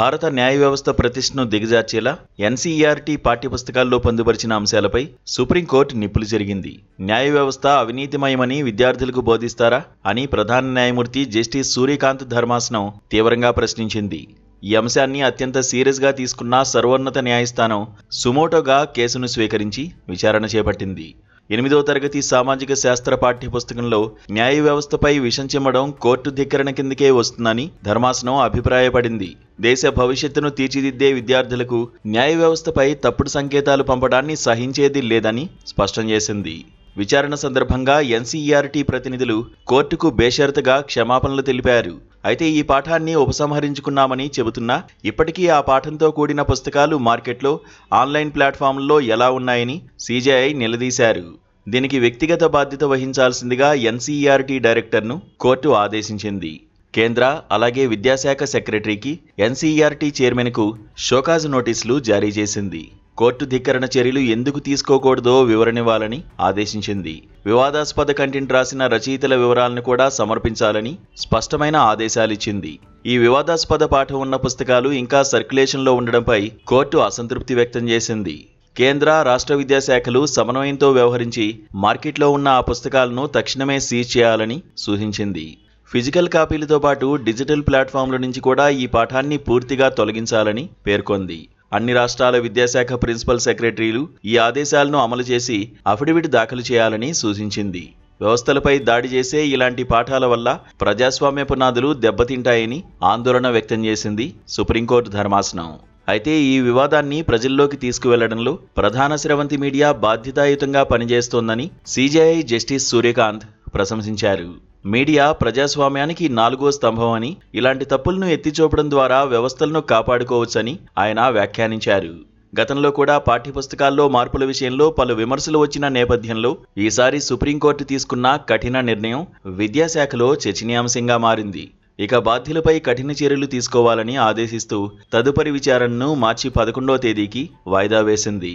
భారత న్యాయ వ్యవస్థ ప్రతిష్టను దిగజార్చేలా ఎన్సీఈఆర్టీ పాఠ్యపుస్తకాల్లో పొందుపరిచిన అంశాలపై సుప్రీంకోర్టు నిప్పులు చెరిగింది. న్యాయ వ్యవస్థ అవినీతిమయమని విద్యార్థులకు బోధిస్తారా అని ప్రధాన న్యాయమూర్తి జస్టిస్ సూర్యకాంత్ ధర్మాసనం తీవ్రంగా ప్రశ్నించింది. ఈ అంశాన్ని అత్యంత సీరియస్గా తీసుకున్న సర్వోన్నత న్యాయస్థానం సుమోటోగా కేసును స్వీకరించి విచారణ చేపట్టింది. 8వ తరగతి సామాజిక శాస్త్ర పాఠ్యపుస్తకంలో న్యాయ వ్యవస్థపై విషం చిమ్మడం కోర్టు ధిక్కరణ కిందకే వస్తుందని ధర్మాసనం అభిప్రాయపడింది. దేశ భవిష్యత్తును తీర్చిదిద్దే విద్యార్థులకు న్యాయ వ్యవస్థపై తప్పుడు సంకేతాలు పంపడాన్ని సహించేది లేదని స్పష్టం చేసింది. విచారణ సందర్భంగా ఎన్సీఈఆర్టీ ప్రతినిధులు కోర్టుకు బేషరతుగా క్షమాపణలు తెలిపారు. అయితే ఈ పాఠాన్ని ఉపసంహరించుకున్నామని చెబుతున్నా ఇప్పటికీ ఆ పాఠంతో కూడిన పుస్తకాలు మార్కెట్లో ఆన్లైన్ ప్లాట్ఫామ్లలో ఎలా ఉన్నాయని సీజేఐ నిలదీశారు. దీనికి వ్యక్తిగత బాధ్యత వహించాల్సిందిగా ఎన్సీఈఆర్టీ డైరెక్టర్ను కోర్టు ఆదేశించింది. కేంద్ర అలాగే విద్యాశాఖ సెక్రటరీకి ఎన్సీఈఆర్టీ చైర్మన్కు షోకాజ్ నోటీసులు జారీ చేసింది. కోర్టు ధిక్కరణ చర్యలు ఎందుకు తీసుకోకూడదో వివరణివ్వాలని ఆదేశించింది. వివాదాస్పద కంటెంట్ రాసిన రచయితల వివరాలను కూడా సమర్పించాలని స్పష్టమైన ఆదేశాలిచ్చింది. ఈ వివాదాస్పద పాఠం ఉన్న పుస్తకాలు ఇంకా సర్క్యులేషన్లో ఉండడంపై కోర్టు అసంతృప్తి వ్యక్తం చేసింది. కేంద్ర, రాష్ట్ర విద్యాశాఖలు సమన్వయంతో వ్యవహరించి మార్కెట్లో ఉన్న ఆ పుస్తకాలను తక్షణమే సీజ్ చేయాలని సూచించింది. ఫిజికల్ కాపీలతో పాటు డిజిటల్ ప్లాట్ఫామ్ల నుంచి కూడా ఈ పాఠాన్ని పూర్తిగా తొలగించాలని పేర్కొంది. అన్ని రాష్ట్రాల విద్యాశాఖ ప్రిన్సిపల్ సెక్రటరీలు ఈ ఆదేశాలను అమలు చేసి అఫిడవిట్ దాఖలు చేయాలని సూచించింది. వ్యవస్థలపై దాడి చేసే ఇలాంటి పాఠాల వల్ల ప్రజాస్వామ్య పునాదులు దెబ్బతింటాయని ఆందోళన వ్యక్తం చేసింది సుప్రీంకోర్టు ధర్మాసనం. అయితే ఈ వివాదాన్ని ప్రజల్లోకి తీసుకువెళ్లడంలో ప్రధాన స్రవంతి మీడియా బాధ్యతాయుతంగా పనిచేస్తోందని సీజేఐ జస్టిస్ సూర్యకాంత్ ప్రశంసించారు. మీడియా ప్రజాస్వామ్యానికి 4వ స్తంభం అని, ఇలాంటి తప్పులను ఎత్తిచూపడం ద్వారా వ్యవస్థలను కాపాడుకోవచ్చని ఆయన వ్యాఖ్యానించారు. గతంలో కూడా పాఠ్యపుస్తకాల్లో మార్పుల విషయంలో పలు విమర్శలు వచ్చిన నేపథ్యంలో ఈసారి సుప్రీంకోర్టు తీసుకున్న కఠిన నిర్ణయం విద్యాశాఖలో చర్చనీయాంశంగా మారింది. ఇక బాధ్యులపై కఠిన చర్యలు తీసుకోవాలని ఆదేశిస్తూ తదుపరి విచారణను మార్చి 11వ తేదీకి వాయిదా వేసింది.